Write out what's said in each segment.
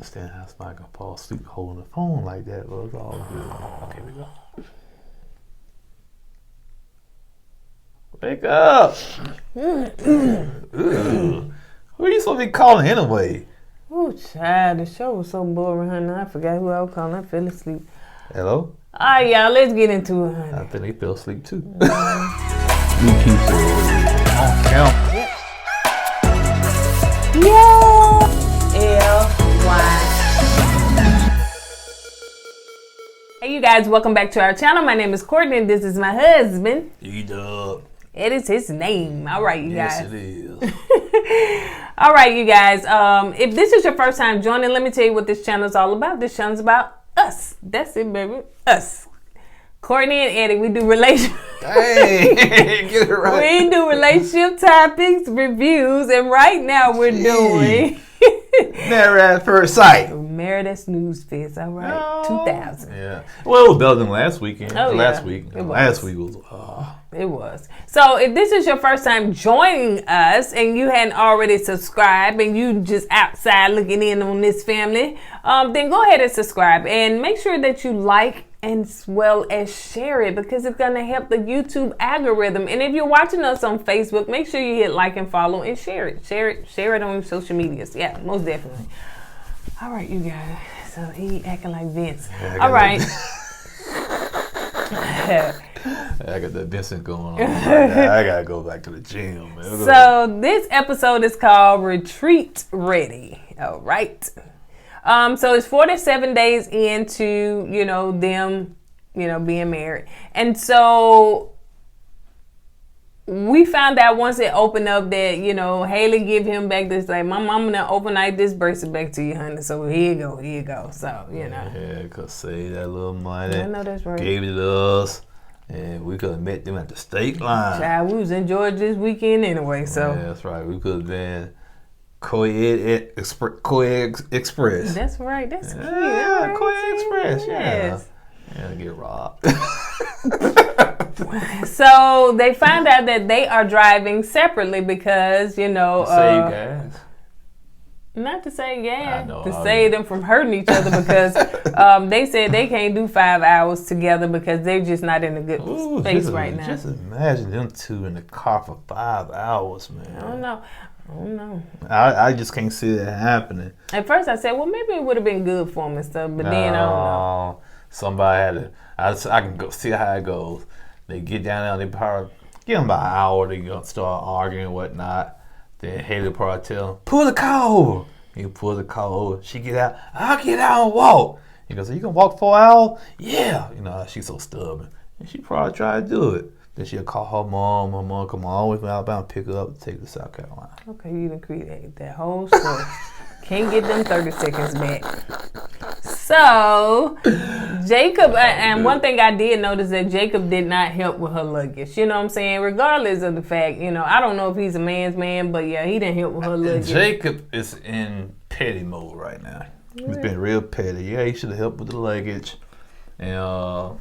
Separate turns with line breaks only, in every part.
understand how somebody can fall asleep holding the phone like that, but it's all good. Okay, we go. Wake up! Who are you supposed to be calling anyway?
Oh, child, the show was so boring, honey. I forgot who I was calling. I fell asleep.
Hello?
All right, y'all, let's get into it, honey.
I think they fell asleep too. We keep it on count.
Yep. Yeah. LY. Hey, you guys, welcome back to our channel. My name is Kourtney, and this is my husband.
E-Dub.
It is his name. All right, you guys.
Yes, it is.
All right, you guys. If this is your first time joining, let me tell you what this channel is all about. This channel is about us. That's it, baby. Us. Kourtney and Eddie. We do relationship.
Dang, get it right.
We do relationship topics, reviews, and right now we're doing
Married at first sight.
Married at Snooze Fest. All right,
Oh.
2000.
Yeah. Well, it was better than last weekend.
Oh,
last
yeah.
week.
It was.
Last week was.
It was. So if this is your first time joining us and you hadn't already subscribed and you just outside looking in on this family, then go ahead and subscribe and make sure that you like as well as share it because it's going to help the YouTube algorithm. And if you're watching us on Facebook, make sure you hit like and follow and share it. Share it on your social medias. Yeah, most definitely. All right, you guys. So he acting like Vince.
Yeah,
all right.
I got that Vincent going on. I gotta go back to the gym, man.
So this episode is called Retreat Ready. All right. So it's 47 days into, them, being married. And so we found out once it opened up that, Haley give him back this, like, my mama done overnight this bracelet back to you, honey. So here you go. So,
Yeah, cause save that little money.
I know that's right.
Gave it to us. And we could have met them at the state line.
Child, we was in Georgia this weekend anyway, so.
Yeah, that's right. We could have been Co-ed Express.
That's right. That's cute.
Yeah,
Right.
Co-ed Express.
Yes.
Yeah, get robbed.
So they find out that they are driving separately because,
Save gas.
Not to say gas,
know,
to save them from hurting each other because they said they can't do 5 hours together because they're just not in a good space right now.
Just imagine them two in the car for 5 hours, man.
I don't know.
I just can't see that happening.
At first I said, well, maybe it would have been good for them and stuff, but then I don't know.
Somebody had to. I can go see how it goes. They get down there, they probably give them about an hour. They gonna start arguing and whatnot. Then Haley probably tell him, pull the car over. He pull the car over. She get out. I'll get out and walk. He goes, so you gonna walk 4 hours? Yeah. She's so stubborn. And she probably try to do it. Then she'll call her mom. Her mom come all the way from Alabama, pick her up, and take her to South Carolina.
Okay, you done created that whole story. Can't get them 30 seconds back. So, Jacob, and one thing I did notice that Jacob did not help with her luggage. You know what I'm saying? Regardless of the fact, I don't know if he's a man's man, but yeah, he didn't help with her luggage.
Jacob is in petty mode right now. He's been real petty. Yeah, he should have helped with the luggage. And,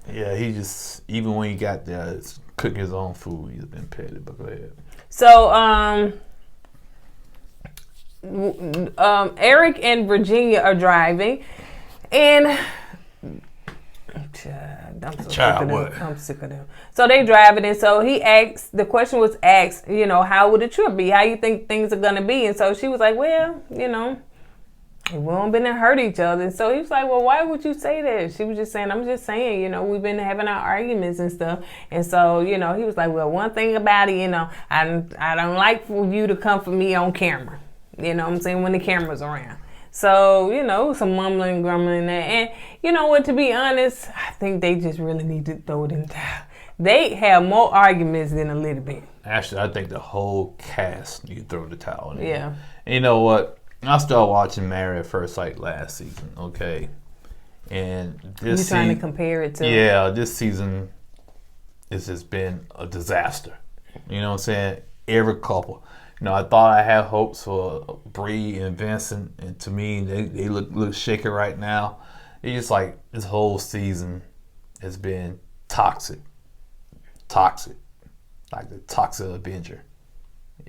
he just, even when he got there, it's cooking his own food. He's been petty, but go ahead.
So, Eric and Virginia are driving, and I'm sick of them. So they driving, and so the question was asked, how would the trip be? How you think things are gonna be? And so she was like, well, we won't been to hurt each other. And so he was like, well, why would you say that? She was just saying, I'm just saying, we've been having our arguments and stuff. And so, he was like, well, one thing about it, I don't like for you to come for me on camera. You know what I'm saying? When the camera's around. So, some mumbling, grumbling there. And you know what, to be honest, I think they just really need to throw it in the towel. They have more arguments than a little bit.
Actually, I think the whole cast need to throw the towel in.
Yeah.
And you know what? I started watching Married at First Sight last season, okay? And this
You're trying to compare it to...
Yeah, this season has just been a disaster. You know what I'm saying? Every couple. I thought I had hopes for Bree and Vincent, and to me, they look shaky right now. It's just like this whole season has been toxic. Like the Toxic Avenger.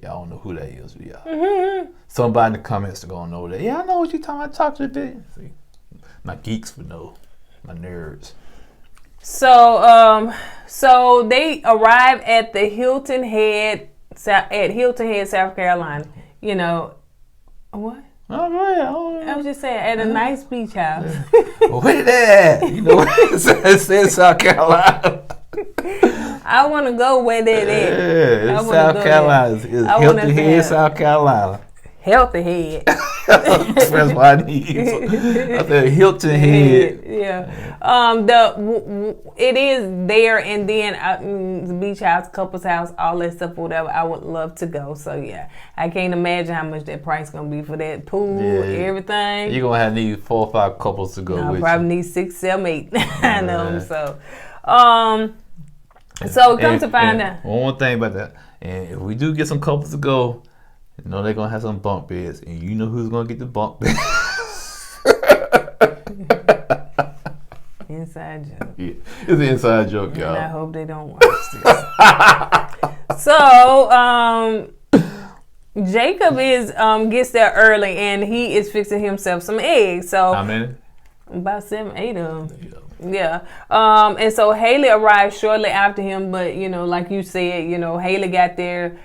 Y'all don't know who that is, but yeah. Somebody in the comments are gonna know that. Yeah, I know what you talking about. Talk to the bitch. See, my geeks would know. My nerds.
So, so they arrive at the Hilton Head, South Carolina. You know, what?
Oh, go ahead.
I was just saying, at a nice beach house.
Where that? You know, it says South Carolina.
I want to go where that is.
Yeah, it's South Carolina. It's Hilton Head, South Carolina.
Healthy Head.
That's what I need. I said Hilton Head.
Yeah. It is there, and then the beach house, couple's house, all that stuff, whatever. I would love to go. So yeah, I can't imagine how much that price gonna be for that pool, everything.
You're gonna need 4 or 5 couples to go with.
Probably need 6, 7, 8. I know. So come to find out.
One more thing about that, and if we do get some couples to go, you know they're gonna have some bunk beds, and you know who's gonna get the bunk bed.
Inside joke.
Yeah, it's an inside joke, y'all.
And I hope they don't watch this. So, Jacob gets there early, and he is fixing himself some eggs. So
how many?
About 7, 8 of them. Yeah. And so Haley arrived shortly after him, but you know, like you said, you know, Haley got there.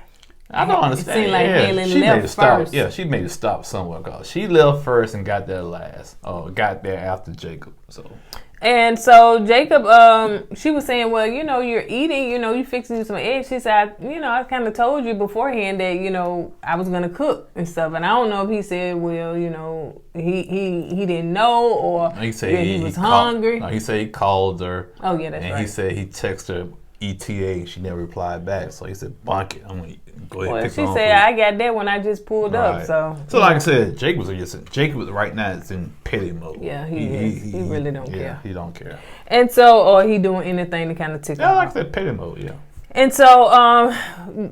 I don't understand.
It seemed like Haley
she
left
made a stop.
first.
Yeah, she made a stop somewhere. Cause she left first and got there last. Got there after Jacob. So.
And so Jacob, she was saying, well, you know, you're eating, you know, you fixing some eggs. She said, I kind of told you beforehand that, you know, I was going to cook and stuff. And I don't know if he said, well, you know, he didn't know or
he said
he was hungry.
No, he said he called her.
Oh, yeah, that's right.
And he said he texted her ETA and she never replied back. So he said, bonk it. I'm going to go ahead and pick
she
her
said,
food.
I got that when I just pulled up. So
like I said, Jacob was right now it's in petty mode.
Yeah, he really don't care.
He don't care.
And so, or he doing anything to kind of tick
like I said, petty mode, yeah.
And so,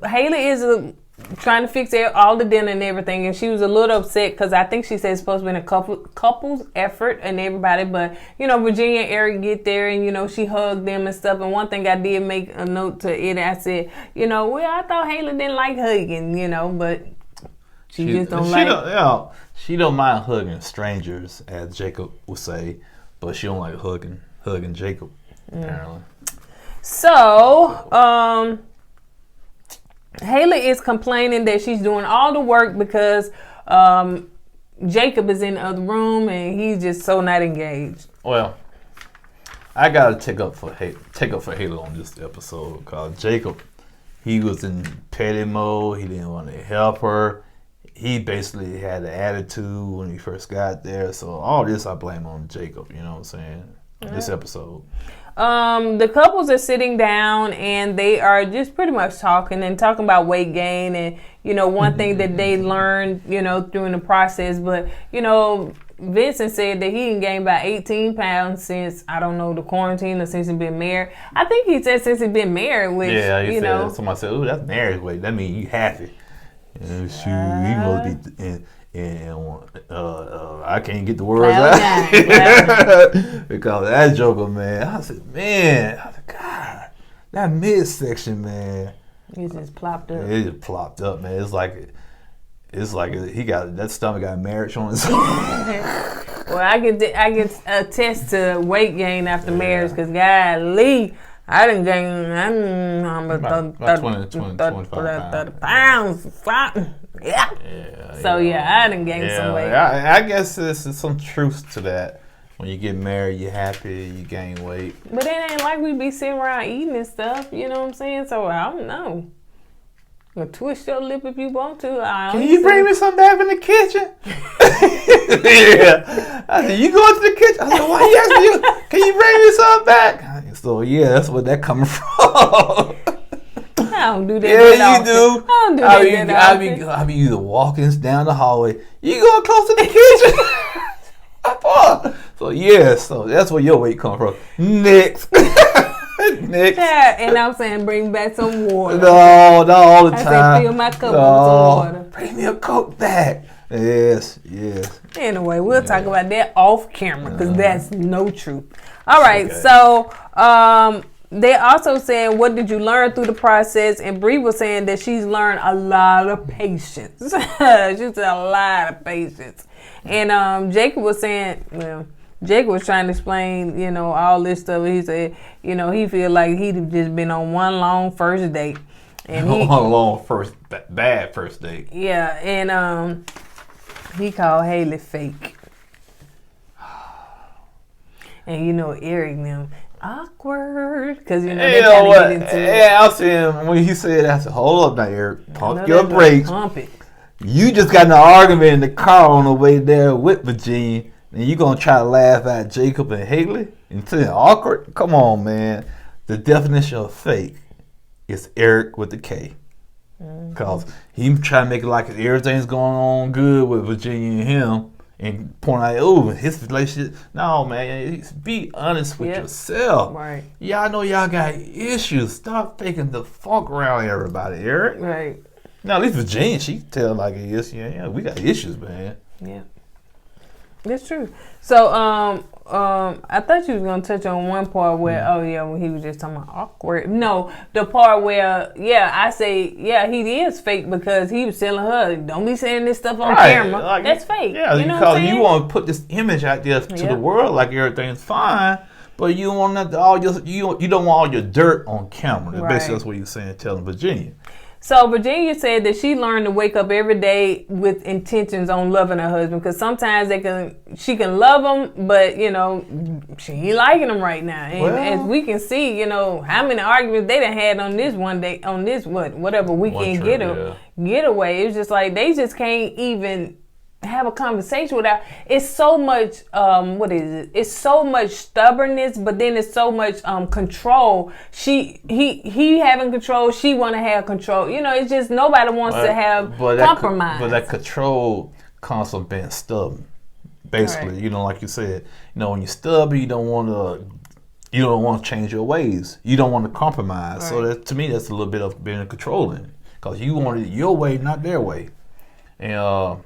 Haley is trying to fix all the dinner and everything, and she was a little upset because I think she said it's supposed to be a couple's effort and everybody, but you know, Virginia and Eric get there, and you know, she hugged them and stuff. And one thing I did make a note to Eddie, I said, you know, well, I thought Haley didn't like hugging, you know, but she just don't like.
She don't mind hugging strangers, as Jacob would say, but she don't like hugging Jacob, apparently.
So, Haley is complaining that she's doing all the work because Jacob is in the other room and he's just so not engaged.
Well, I gotta take up for Haley on this episode because Jacob, he was in petty mode. He didn't want to help her. He basically had an attitude when he first got there. So all this I blame on Jacob. You know what I'm saying? This episode.
The couples are sitting down and they are just pretty much talking about weight gain and, you know, one thing that they learned, you know, during the process. But, you know, Vincent said that he gained about 18 pounds since, I don't know, the quarantine or since he's been married. I think he said since he's been married, which, you know.
Somebody said, ooh, that's marriage weight. That means you happy. And shoot, he must be... I can't get the words out because that Joker, man. I said, God, that midsection, man.
It just plopped up.
It just plopped up, man. It's like he got that stomach got marriage on his.
Well, I can attest to weight gain after marriage because golly, I didn't gain. I'm about 30 pounds. Yeah. So I didn't gain some weight.
I guess there's some truth to that. When you get married, you're happy, you gain weight.
But it ain't like we be sitting around eating and stuff. You know what I'm saying? So I don't know. You can twist your lip if you want to.
Can you bring me some back in the kitchen? Yeah. I said, you go into the kitchen. I said, why you asking you? Can you bring me some back? So that's where that coming from.
I don't do that.
Yeah, you do.
I don't do that.
I be either walking down the hallway. You go close to the kitchen. So that's where your weight come from. Next.
Yeah, and I'm saying bring back some water.
No, all the time.
I said fill my cup with some water.
Bring me a Coke back. Yes.
Anyway, we'll talk about that off camera because that's no truth. All right, so they also saying, what did you learn through the process? And Bree was saying that she's learned a lot of patience. She said a lot of patience. And Jacob was saying, well, Jacob was trying to explain, you know, all this stuff. He said, you know, he feel like he'd just been on one long first date. And
one long bad first date.
Yeah, and he called Haley fake. And you know, Eric and them, awkward, because you know they kind of get into it.
Yeah, I was saying when he said that, I said, hold up now, Eric, pump your brakes.
Pump it.
You just got in an argument in the car on the way there with Virginia, and you gonna try to laugh at Jacob and Haley and say awkward? Come on, man. The definition of fake is Eric with the K, because he trying to make it like everything's going on good with Virginia and him. And point out, oh, his relationship. No, man, be honest with yourself.
Right.
Y'all know y'all got issues. Stop faking the funk around everybody, Eric.
Right.
Now, at least Virginia, she tell like it is. Yeah, we got issues, man.
Yeah. That's true. So, I thought you was gonna touch on one part where, when he was just talking about awkward. No, the part where, I say, he is fake because he was telling her, don't be saying this stuff on camera. Like, that's fake.
Yeah, you know because you want to put this image out there to the world like everything's fine, but you don't want you don't want all your dirt on camera. Right. Basically, that's what you're saying, telling Virginia.
So Virginia said that she learned to wake up every day with intentions on loving her husband, because sometimes she can love him, but you know she ain't liking him right now. And as we can see, you know how many arguments they done had on this one day, on this whatever weekend getaway. It's just like they just can't even have a conversation without. It's so much it's so much stubbornness, but then it's so much control. He having control, she want to have control. You know, it's just nobody wants to have compromise.
But that control comes from being stubborn, basically. Right. You know, like you said, you know, when you're stubborn, you don't want to change your ways. You don't want to compromise. Right. So that, to me, that's a little bit of being controlling, because you want it your way, not their way. And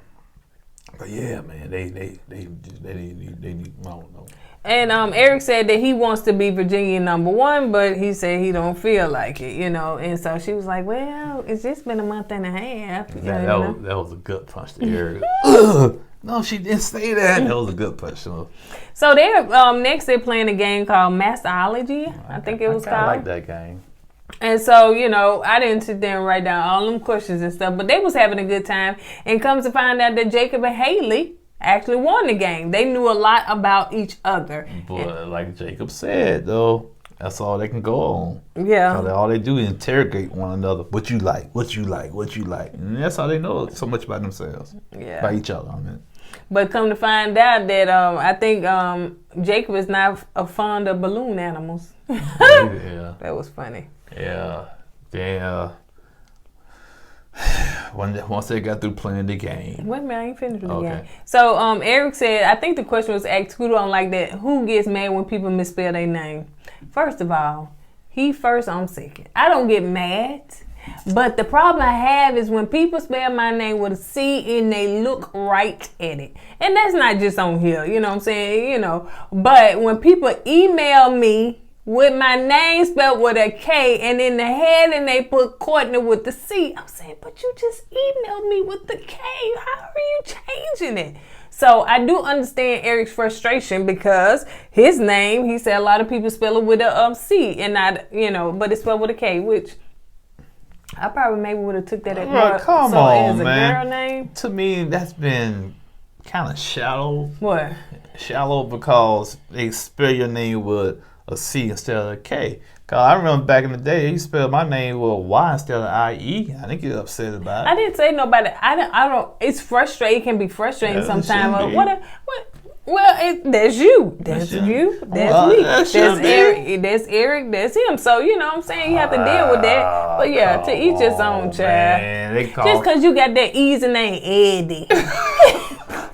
but yeah, man, they need, I don't know.
And Eric said that he wants to be Virginia #1, but he said he don't feel like it, you know. And so she was like, well, it's just been a month and a half.
That was a good punch to Eric. No, she didn't say that. That was a good punch. So
they're next they're playing a game called Masterology. I think it was called.
I like that game.
And so, you know, I didn't sit there and write down all them questions and stuff, but they was having a good time. And comes to find out that Jacob and Haley actually won the game. They knew a lot about each other.
But like Jacob said, though, that's all they can go on.
Yeah.
All they do is interrogate one another. What you like? What you like? What you like? And that's how they know so much about themselves.
Yeah.
By each other, I mean.
But come to find out that I think Jacob is not fond of balloon animals.
Yeah.
That was funny.
Yeah. Then once they got through playing the game.
Wait a minute, I ain't finished with the game. So Eric said, I think the question was asked, who don't like that? Who gets mad when people misspell their name? First of all, he first, I'm second. I don't get mad. But the problem I have is when people spell my name with a C and they look right at it. And that's not just on here, you know what I'm saying? You know. But when people email me with my name spelled with a K and in the heading they put Kourtney with the C, I'm saying, but you just emailed me with the K. How are you changing it? So I do understand Eric's frustration, because his name, he said a lot of people spell it with a C and not, you know, but it's spelled with a K, which I probably maybe would have took that as a girl name.
To me, that's been kind of shallow.
What?
Shallow because they spell your name with a C instead of a K. Cause I remember back in the day, he spelled my name with a Y instead of I-E. I didn't get upset about it.
I didn't say nobody. I don't. It's frustrating. It can be frustrating sometimes. What? Well, that's you. That's you. That's me. That's Eric. That's Eric. That's him. So, you know what I'm saying? You have to deal with that. But yeah, to each his own, child. Man, just because you got that easy name, Eddie.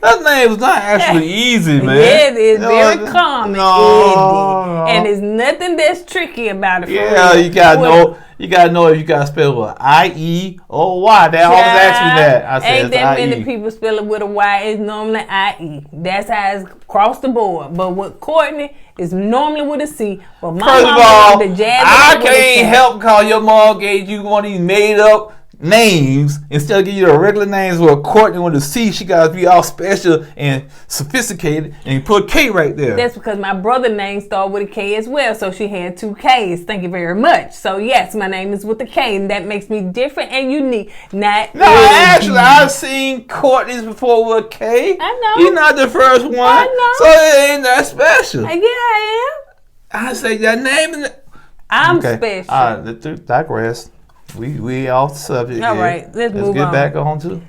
That name is not actually easy, man.
Yeah, it is very common, Eddie. And there's nothing that's tricky about it.
Yeah, you gotta know. You gotta know if you gotta spell with I-E or Y. They always ask me that. I said
ain't that
I-E.
many people spell it with a Y. It's normally I-E. That's how it's across the board. But with Kourtney, it's normally with a C. But my
First of
mama
all,
the jazz
I
with a
can't
K.
help because your mom gave you one of these made up names instead of giving you the regular names with Kourtney with a C. She got to be all special and sophisticated, and you put K right there.
That's because my brother's name started with a K as well, so she had 2 Ks. Thank you very much. So yes, my name is with a K, and that makes me different and unique.
Actually, I've seen Kourtney's before with a K.
I know.
You're not the first one.
I know.
So it ain't that special.
Yeah, I am.
I say that name.
I'm special.
All right, let's digress. We off the subject.
All
here.
right, let's move
get
on.
back on the thing.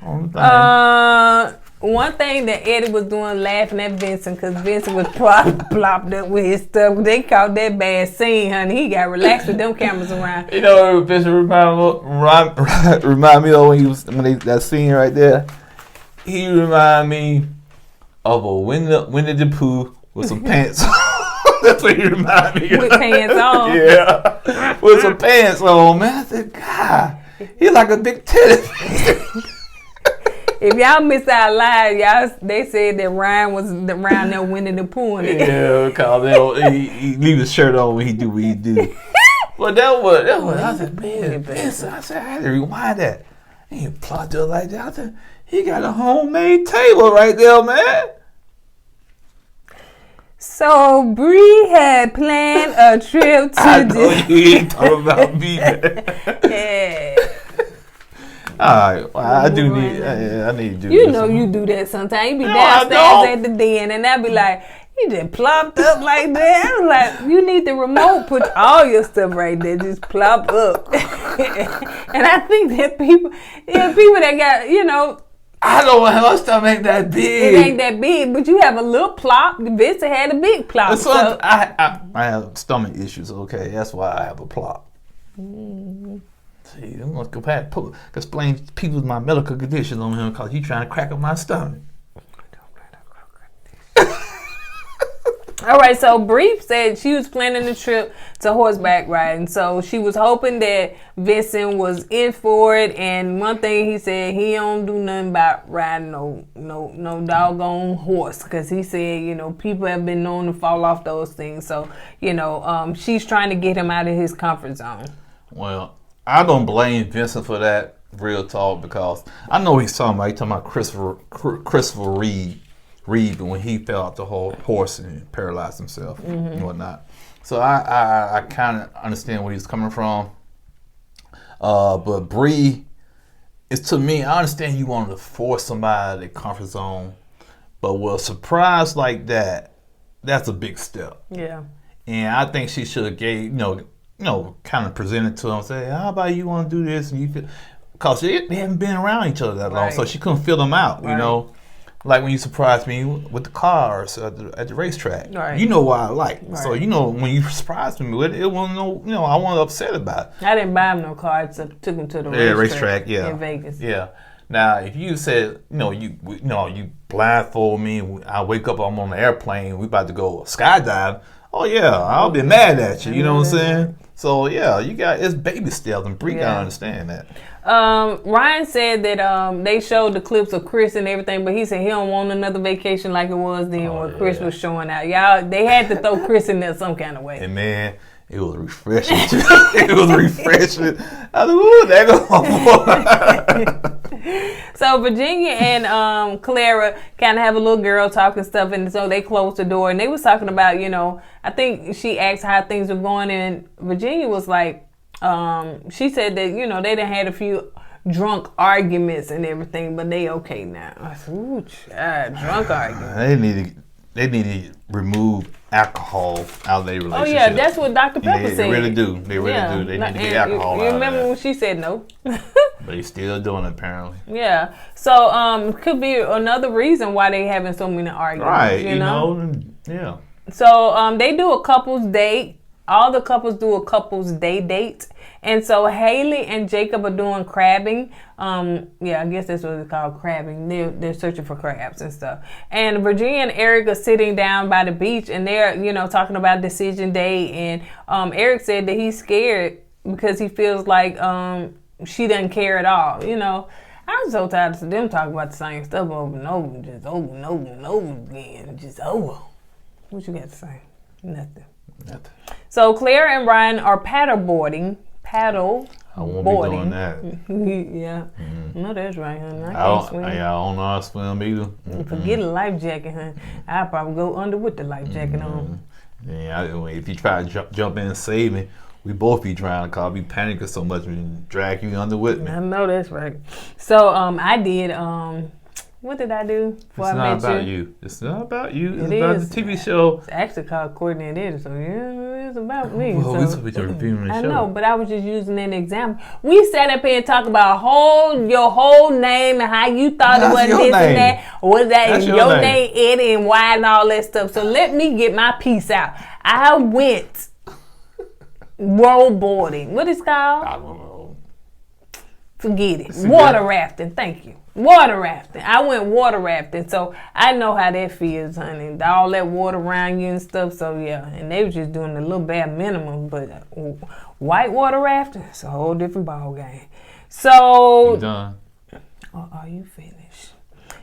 One thing that Eddie was doing, laughing at Vincent, because Vincent was plopped up with his stuff. They caught that bad scene, honey. He got relaxed with them cameras around.
You know, Vincent remind me of that scene right there. He remind me of a Winnie the Pooh with some pants on. That's what he remind me of.
With pants on.
Yeah, with some pants on, man. I said, God, he like a big titty.
If y'all missed our live, they said that Ryan was around there Winnie the Pooh.
Yeah, because he leave his shirt on when he do what he do. But that was I said, man, Vincent, I said, I had to rewind that. He ain't plot it like that. I said, he got a homemade table right there, man.
So Bree had planned a trip to
I know you ain't talking about me.
Yeah.
All right, well, I need to do
You
this.
know you do that sometimes. You be
No, I
downstairs
don't.
at the den and I be like, you just plopped up like that. I'm like, you need the remote, put all your stuff right there, just plop up. And I think that people that got,
I don't want my stomach ain't that big.
it ain't that big, but you have a little plop. Vincent had a big plop. So.
I have stomach issues, okay? That's why I have a plot. See, I'm going to explain to people my medical conditions on him because he's trying to crack up my stomach.
All right, so Bree said she was planning a trip to horseback riding. So she was hoping that Vincent was in for it. And one thing he said, he don't do nothing about riding no doggone horse. Because he said, people have been known to fall off those things. So, she's trying to get him out of his comfort zone.
Well, I don't blame Vincent for that, real talk, because I know he's talking about. He's talking about Christopher Reeve when he fell off the whole horse and paralyzed himself and whatnot. So I kind of understand where he's coming from. But Bree, it's to me, I understand you wanted to force somebody out of their comfort zone, but with a surprise like that, that's a big step.
Yeah.
And I think she should have gave, kind of presented to him, say, how about you want to do this? And you feel, because they haven't been around each other that long, so she couldn't feel them out, Like when you surprised me with the cars at the racetrack.
Right.
You know what I like.
Right.
So, when you surprised me with it, wasn't I wasn't upset about it.
I didn't buy him no car. I took him to the racetrack in Vegas.
Yeah. Now, if you said, you blindfold me, I wake up, I'm on the airplane, we about to go skydive. Oh yeah, I'll be mad at you. You know what I'm saying? So yeah, it's baby steps, and Bree gotta understand that.
Ryan said that they showed the clips of Chris and everything, but he said he don't want another vacation like it was then when Chris was showing out. Y'all, they had to throw Chris in there some kind of way.
And man, it was refreshing. It was refreshing. I was like, ooh, there goes my boy.
So Virginia and Clara kind of have a little girl talk and stuff, and so they closed the door and they was talking about, I think she asked how things were going, and Virginia was like, she said that, they done had a few drunk arguments and everything, but they okay now. I said, ooh, child, drunk arguments.
They need to remove alcohol out of their relationship.
Oh yeah, that's what Dr. Pepper said.
They really do. They really do. They need to get alcohol out.
You remember when she said no?
But he's still doing it apparently.
Yeah. So could be another reason why they having so many arguments.
Right. Yeah. So
they do a couples date. All the couples do a couples date. And so Haley and Jacob are doing crabbing. I guess that's what it's called, crabbing. They're searching for crabs and stuff. And Virginia and Eric are sitting down by the beach, and they're, talking about decision day. And Eric said that he's scared because he feels like she doesn't care at all. You know, I'm so tired of them talking about the same stuff over and over, just over and over and over again, just over. What you got to say? Nothing. So Claire and Ryan are paddle boarding.
I won't be doing that.
Yeah. No, that's right, honey. I can't swim.
I don't know how to swim either.
Forget a life jacket, honey. I'll probably go under with the life jacket on.
Yeah, if you try to jump in and save me, we both be drowning because I'll be panicking so much and drag you under with me.
I know that's right. So I did. What did I do?
It's not about you. It's not about you. It's about the TV show.
It's actually called Kourtney and Eddie, so yeah, it's about me.
Well, we're supposed to be reviewing the show.
I know, but I was just using an example. We sat up here and talked about your whole name and how you thought it was this and that. Was that your name, Eddie, and why and all that stuff. So let me get my piece out. I went roll boarding. What is it called?
I don't know.
Forget it. Water rafting. Thank you. Water rafting. I went water rafting, so I know how that feels, honey. All that water around you and stuff. So yeah, and they were just doing a little bare minimum, but white water rafting, it's a whole different ball game. So,
you done?
Are you finished?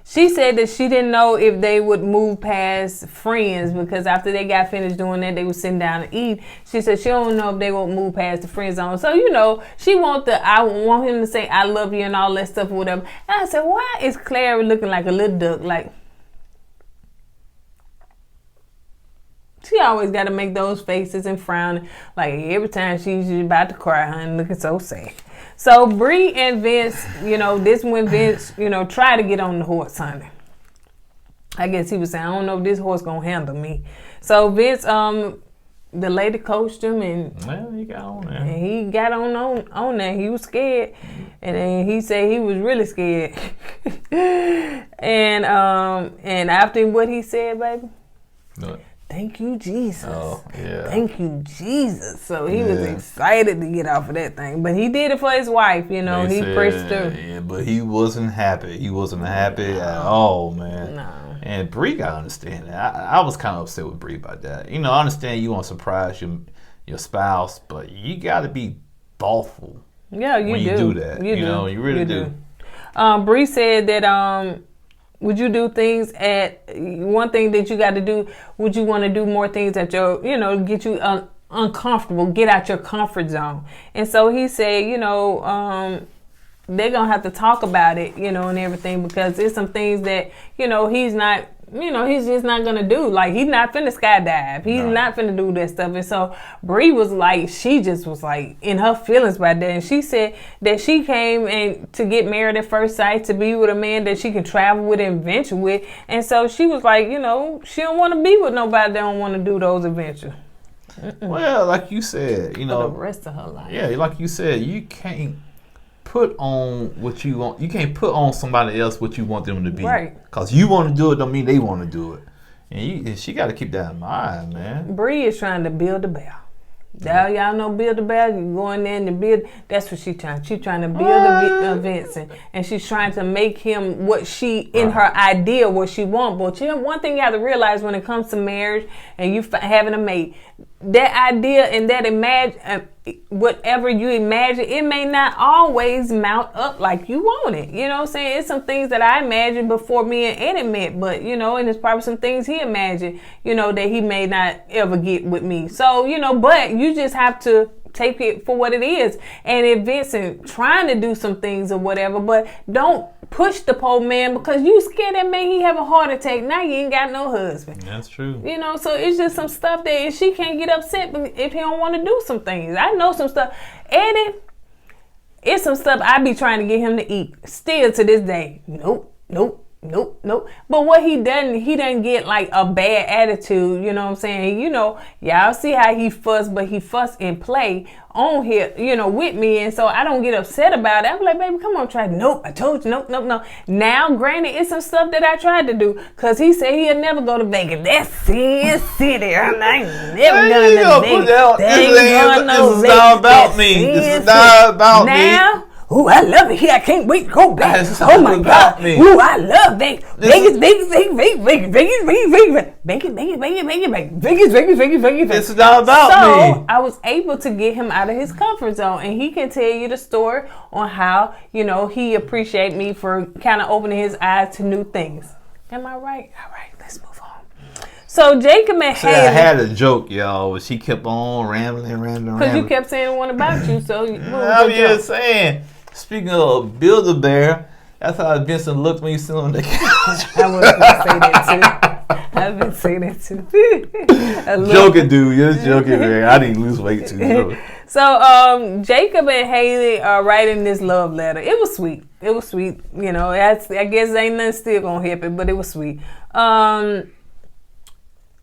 She said that she didn't know if they would move past friends because after they got finished doing that, they were sitting down to eat. She said she don't know if they would move past the friend zone. So, you know, I want him to say, I love you and all that stuff or whatever. And I said, why is Claire looking like a little duck? Like, she always got to make those faces and frown. Like every time she's about to cry, honey, looking so sad. So Bree and Vince, you know, this when Vince, you know, tried to get on the horse, honey. I guess he was saying, I don't know if this horse gonna handle me. So Vince, the lady coached him, and
well, he got on there.
And he got on there. He was scared, and then he said he was really scared. and after what he said, baby.
What?
Thank you, Jesus.
Oh, yeah.
Thank you, Jesus. So he was excited to get off of that thing. But he did it for his wife, you know. He pressed her.
Yeah, but he wasn't happy. He wasn't happy at all, man.
No.
And Bree got to understand that. I was kind of upset with Bree about that. You know, I understand you want to surprise your spouse, but you got to be thoughtful.
Yeah, you
when
do.
You do that. You know, you really do.
Bree said that would you do things one thing that you got to do, would you want to do more things at your, you know, get you uncomfortable, get out your comfort zone. And so he said, you know, they're going to have to talk about it, you know, and everything, because there's some things that, you know, he's just not going to do. Like, he's not finna skydive. He's not finna do that stuff. And so Bree was like, she just was like in her feelings about that. And she said that she came and to get married at first sight, to be with a man that she can travel with and venture with. And so she was like, you know, she don't want to be with nobody that don't want to do those adventures.
Well, like you said, you know.
For the rest of her life.
Yeah, like you said, you can't put on what you want. You can't put on somebody else what you want them to be.
Right.
Because you want to do it don't mean they want to do it. And she got to keep that in mind, man.
Bree is trying to build a bear. Y'all know build a bear. You go in there and you build. That's what she's trying. She's trying to build Vincent, and she's trying to make him what she in her idea what she wants. But you know, one thing you have to realize when it comes to marriage and you having a mate, that idea and that whatever you imagine, it may not always mount up like you want it. You know what I'm saying? It's some things that I imagined before me and Eddie met, but you know, and there's probably some things he imagined, you know, that he may not ever get with me. So, you know, but you just have to take it for what it is. And if Vincent trying to do some things or whatever, but don't push the poor man because you scared that man he have a heart attack. Now you ain't got no husband.
That's true. You
know, so it's just some stuff that she can't get upset if he don't want to do some things. I know some stuff. Eddie, it's some stuff I be trying to get him to eat. Still to this day. Nope. But what he doesn't get like a bad attitude, you know what I'm saying? You know, y'all see how he fuss, but he fuss and play on here, you know, with me. And so I don't get upset about it. I'm like, baby, come on, try it. Nope, I told you, nope. Now, granted, it's some stuff that I tried to do because he said he'll never go to Vegas. That's Sin City. I ain't never going to Vegas.
This is not about me. This is not about me.
Now, Ooh, I love it here. I can't wait to go back. Oh my God. Ooh, I love Vegas. Vegas.
This is not about me.
So I was able to get him out of his comfort zone, and he can tell you the story on how, you know, he appreciate me for kind of opening his eyes to new things. Am I right? All right, let's move on. So Jacob and Haley.
I had a joke, y'all, but she kept on rambling.
Because you kept saying one about you, so
I'm just saying. Speaking of Build-A-Bear, that's how Vincent looked when you sit on the couch.
I was going to say that too. I've been saying that too.
Joking, dude. You're joking, man. I didn't lose weight too.
So Jacob and Haley are writing this love letter. It was sweet. You know, I guess ain't nothing still gonna happen, but it was sweet.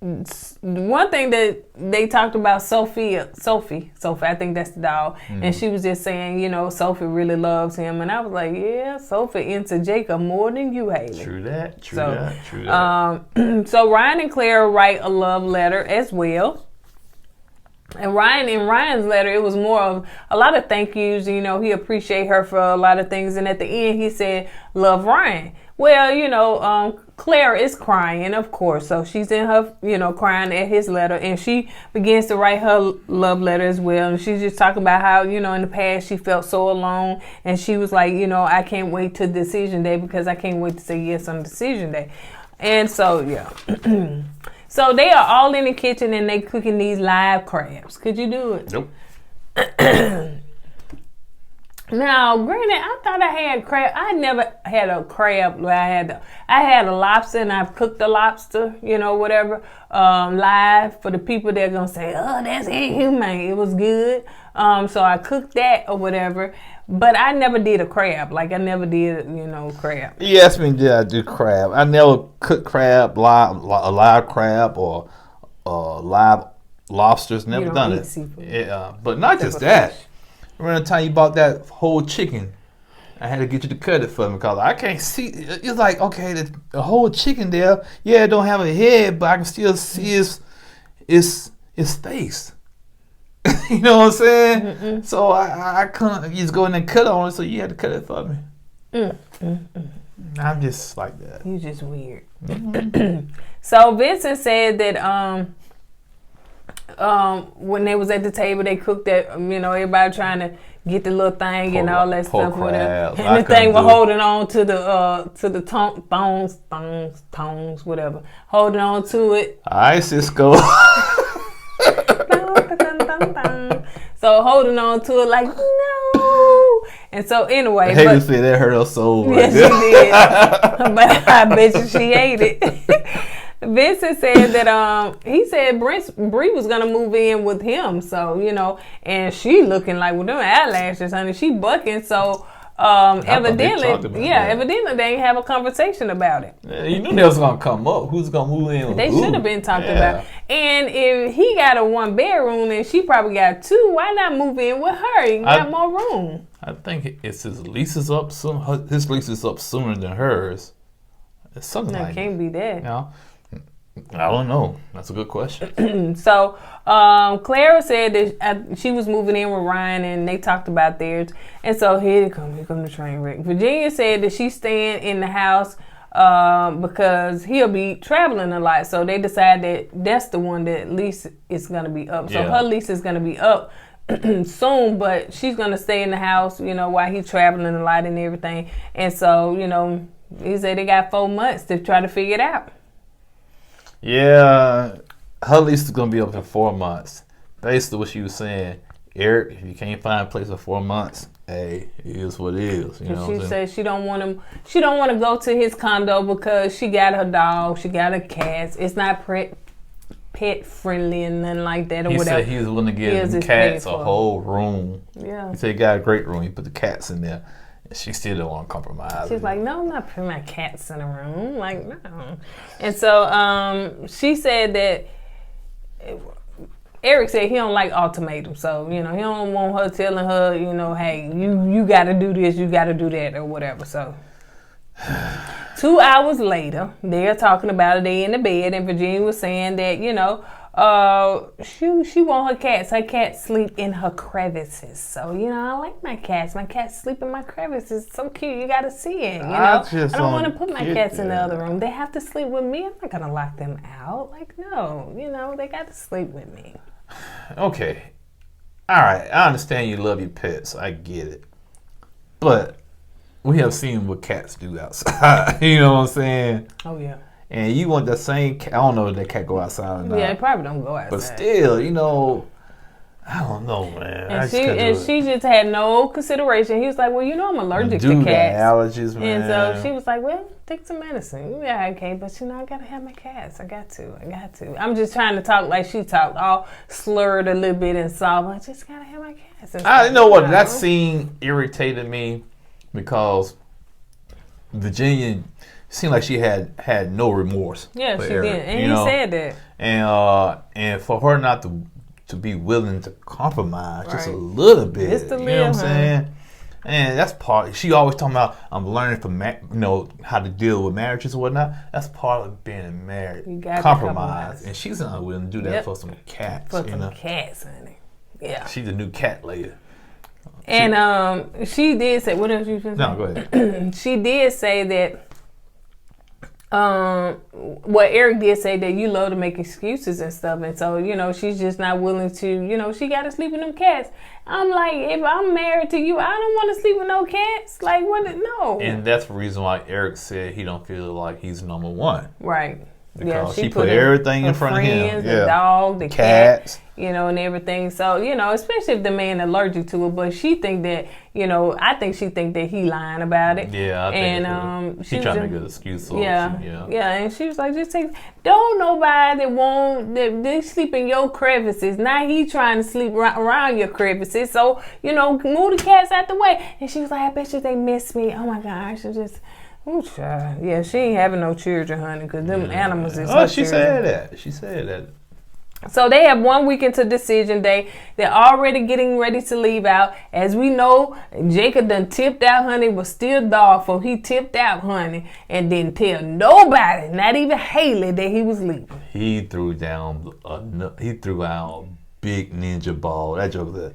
One thing that they talked about, Sophie, I think that's the dog, and she was just saying, you know, Sophie really loves him, and I was like, yeah, Sophie into Jacob more than you, Haley.
True that.
So Ryan and Claire write a love letter as well. And Ryan's letter, it was more of a lot of thank yous. You know, he appreciate her for a lot of things. And at the end, he said, love Ryan. Well, you know, Claire is crying, of course. So she's in her, you know, crying at his letter. And she begins to write her love letter as well. And she's just talking about how, you know, in the past she felt so alone. And she was like, you know, I can't wait to decision day because I can't wait to say yes on decision day. And so, yeah. So they are all in the kitchen and they cooking these live crabs. Could you do it?
Nope.
Now, granted, I thought I had crab. I never had a crab where I had a lobster and I've cooked the lobster, you know, whatever, live for the people that are going to say, oh, that's inhumane. It was good. So I cooked that or whatever. But I never did a crab. Like, I never did, you know, crab.
You asked me, did I do crab? I never cooked crab, a live crab or live lobsters. Never done it.
Seafood.
Yeah, but not just that.
Fish.
Remember the time you bought that whole chicken? I had to get you to cut it for me because I can't see. It's like, okay, the whole chicken there, yeah, it don't have a head, but I can still see his face. You know what I'm saying? Mm-mm. So I couldn't just go in and cut on it, so you had to cut it for me. I'm just like that.
You just weird. Mm-hmm. So Vincent said that when they was at the table, they cooked that, you know, everybody trying to get the little thing and all that stuff with it. And the thing was holding on to the thongs, whatever. Holding on to it.
All right, Cisco.
So holding on to it like, no. And so anyway.
Haley said that hurt her soul.
Yes, she did. But I bet you she ate it. Vincent said that he said Bree was gonna move in with him, so you know, and she looking like with them eyelashes, honey, she bucking. So evidently they ain't have a conversation about it.
Yeah, you knew that was gonna come up. Who's gonna move in with
They should have been talked about. And if he got a 1-bedroom and she probably got 2, why not move in with her? You got more room.
I think it's his lease is up soon. His lease is up sooner than hers. It's something like that.
Can't be that.
You know? I don't know. That's a good question.
So, Clara said that she was moving in with Ryan and they talked about theirs. And so here come the train wreck. Virginia said that she's staying in the house because he'll be traveling a lot. So they decided that's the one that lease is going to be up. So her lease is going to be up soon, but she's going to stay in the house, you know, while he's traveling a lot and everything. And so, you know, he said they got 4 months to try to figure it out.
Yeah, her lease is going to be up in 4 months. Basically what she was saying, Eric, if you can't find a place for 4 months, hey, it is what it is. You know
she said she don't want to go to his condo because she got her dog, she got her cats. It's not pet friendly and nothing like that or whatever.
He said he was willing to give the cats a whole room.
Yeah.
He said he got a great room. He put the cats in there. She still didn't want to compromise.
She's like, no, I'm not putting my cats in a room. Like, no. And so she said that Eric said he don't like ultimatums. So, you know, he don't want her telling her, you know, hey, you got to do this, you got to do that or whatever. So 2 hours later, they're talking about it. They in the bed and Virginia was saying that, you know, she want her cats. Her cats sleep in her crevices. So, you know, I like my cats. My cats sleep in my crevices. It's so cute. You got to see it, you know. I don't want to put my cats in the other room. They have to sleep with me. I'm not going to lock them out. Like, no, you know, they got to sleep with me.
Okay. All right. I understand you love your pets. I get it. But we have seen what cats do outside. You know what I'm saying?
Oh, yeah.
And you want the same cat. I don't know if that cat go outside or not.
Yeah, it probably don't go outside.
But still, you know, I don't know, man.
And she just had no consideration. He was like, well, you know I'm allergic to cats.
Allergies, man.
And so she was like, well, take some medicine. Yeah, okay, but you know, I got to have my cats. I got to. I'm just trying to talk like she talked, all slurred a little bit and soft. I just got to have my cats.
You know what? That scene irritated me because Virginia seemed like she had no remorse.
Yeah, she
Eric,
did. And he said that.
And for her not to be willing to compromise just a little bit.
Just a little,
you know what I'm saying? And that's part. She always talking about I'm learning from how to deal with marriages and whatnot. That's part of being married. You got compromise, and she's not willing to do that for some cats.
For some cats, honey. Yeah.
She's a new cat lady.
And she did say, what else you saying?
No, go ahead.
She did say that. Well, Eric did say that you love to make excuses and stuff, and so, you know, she's just not willing to, you know, she got to sleep with them cats. I'm like, if I'm married to you, I don't want to sleep with no cats. Like, what? No.
And that's the reason why Eric said he don't feel like he's number one.
Right.
Because she put everything in front of him.
The dog, the cats, you know, and everything. So, you know, especially if the man allergic to it. But she think that, you know, I think she think that he lying about it.
Yeah, I think. And she trying to make an excuse.
Yeah, and she was like, just take. Don't nobody want that they sleep in your crevices. Now he trying to sleep around your crevices. So, you know, move the cats out the way. And she was like, I bet you they miss me. Oh my gosh, she just. Oh, child. Yeah, she ain't having no children, honey, because them animals is her
she
children.
said that. She said that.
So they have 1 week into decision day. They're already getting ready to leave out. As we know, Jacob done tipped out, honey, was still dog for he tipped out, honey, and didn't tell nobody, not even Haley, that he was leaving.
He threw out a big ninja ball. That joke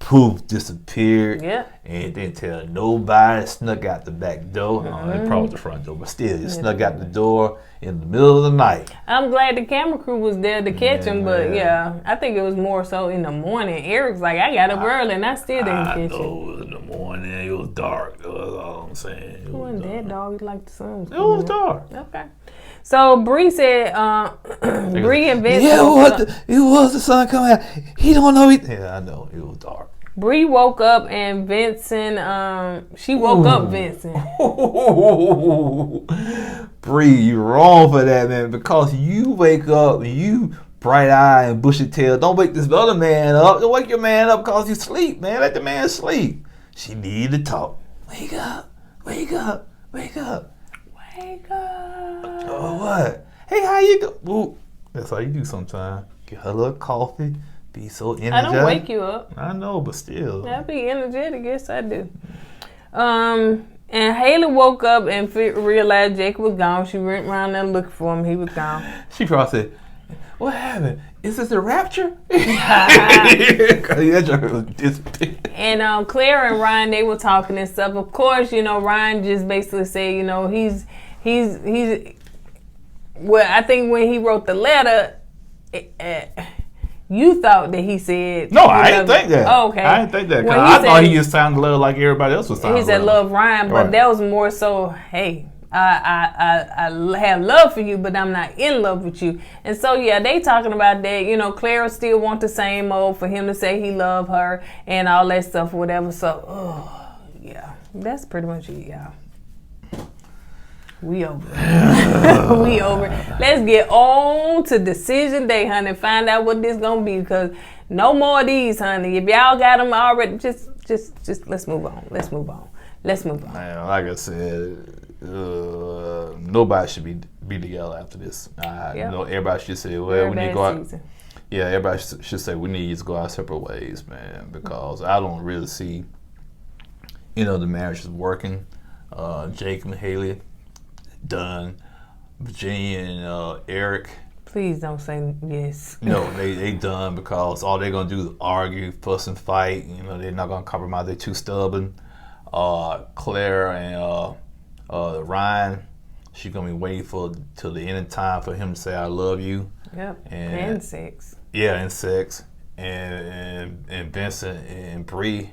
poof, disappeared.
Yeah.
And didn't tell nobody. Snuck out the back door. Probably the front door, but still, he snuck out the door in the middle of the night.
I'm glad the camera crew was there to catch him, but I think it was more so in the morning. Eric's like, I got up early and I still didn't catch him.
It was in the morning. It was dark. That's all I'm saying.
It wasn't that dog. He liked the sun.
It was dark.
Okay. So Bree said, Bree and Vince.
Yeah, it was the sun coming out. He don't know. Yeah, I know. It was dark.
Bree woke up and Vincent, she woke up Vincent.
Bree, you wrong for that, man, because you wake up, you bright eye and bushy tail, don't wake this other man up. Don't wake your man up because you sleep, man. Let the man sleep. She need to talk. Wake up, wake up, wake up.
Wake up.
Oh, what? Hey, how you doing? That's how you do sometimes. Get her a little coffee. Be so energetic.
I don't wake you up.
I know, but still.
I be energetic. Yes, I do. And Haley woke up and realized Jake was gone. She went around there looking for him. He was gone.
She probably said, what happened? Is this a rapture?
And Claire and Ryan, they were talking and stuff. Of course, you know, Ryan just basically said, you know, he's well, I think when he wrote the letter, you thought that he said...
No, I didn't think that.
Oh, okay.
I didn't think that. Because I thought he just sounded love like everybody else was sounding.
He said love Ryan, but that was more so, hey, I have love for you, but I'm not in love with you. And so, yeah, they talking about that. You know, Clara still want the same old for him to say he love her and all that stuff or whatever. So, yeah, that's pretty much it, y'all. We over. We over. Let's get on to decision day, honey. Find out what this gonna be, because no more of these, honey. If y'all got them already, just let's move on. Let's move on.
Man, like I said, nobody should be together after this. You know, everybody should say, well, we need to go out. Yeah, everybody should say we need to go our separate ways, man, because I don't really see, you know, the marriage is working. Jake and Haley done. Virginia and Eric
Please don't say yes.
No, they done because all they're gonna do is argue, fuss, and fight. You know, they're not gonna compromise. They're too stubborn. Claire and Ryan, she's gonna be waiting till the end of time for him to say I love you.
Yep. And sex.
Yeah, and sex. And Vincent and Bree,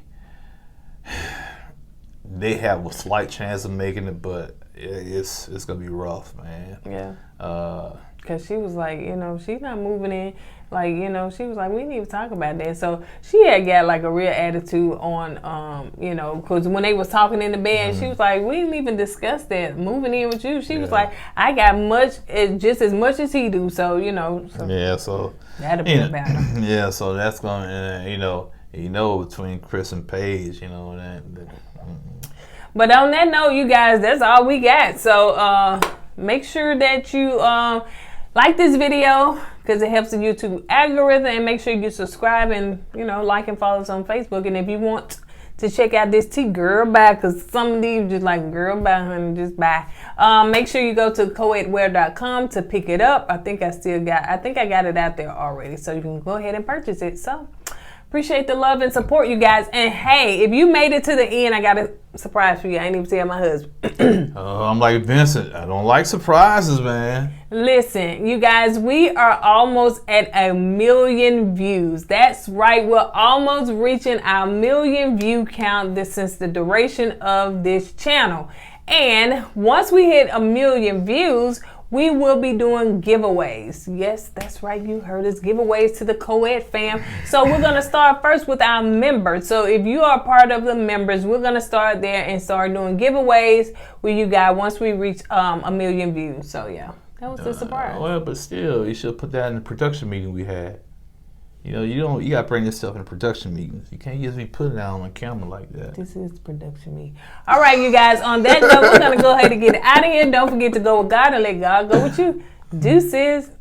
they have a slight chance of making it, but it's gonna be rough, man.
Yeah. Cause she was like, you know, she's not moving in. Like, you know, she was like, we didn't even talk about that. So she had got like a real attitude on, you know, because when they was talking in the bed, she was like, we didn't even discuss that moving in with you. She was like, I got just as much as he do. So, you know.
So
that'll be about him.
Yeah. So that's gonna, you know, between Chris and Paige, you know that.
But on that note, you guys, that's all we got. So make sure that you like this video because it helps the YouTube algorithm, and make sure you subscribe and, you know, like and follow us on Facebook. And if you want to check out this tea, girl, buy, because some of these just like, girl, buy, honey, just buy. Make sure you go to kourtneyandeddie.com to pick it up. I think I got it out there already, so you can go ahead and purchase it. So appreciate the love and support, you guys. And hey, if you made it to the end, I got a surprise for you. I ain't even tell my husband.
I'm like Vincent. I don't like surprises, man.
Listen, you guys, we are almost at 1 million views. That's right. We're almost reaching our 1 million view count since the duration of this channel. And once we hit 1 million views, we will be doing giveaways. Yes, that's right. You heard us. Giveaways to the co-ed fam. So we're going to start first with our members. So if you are part of the members, we're going to start there and start doing giveaways with you guys once we reach 1 million views. So yeah, that was a surprise.
Well, but still, you should put that in the production meeting we had. You know, you got to bring yourself in production meetings. You can't just be putting it on camera like that.
This is production meeting. All right, you guys, on that note, we're going to go ahead and get out of here. Don't forget to go with God and let God go with you. Deuces.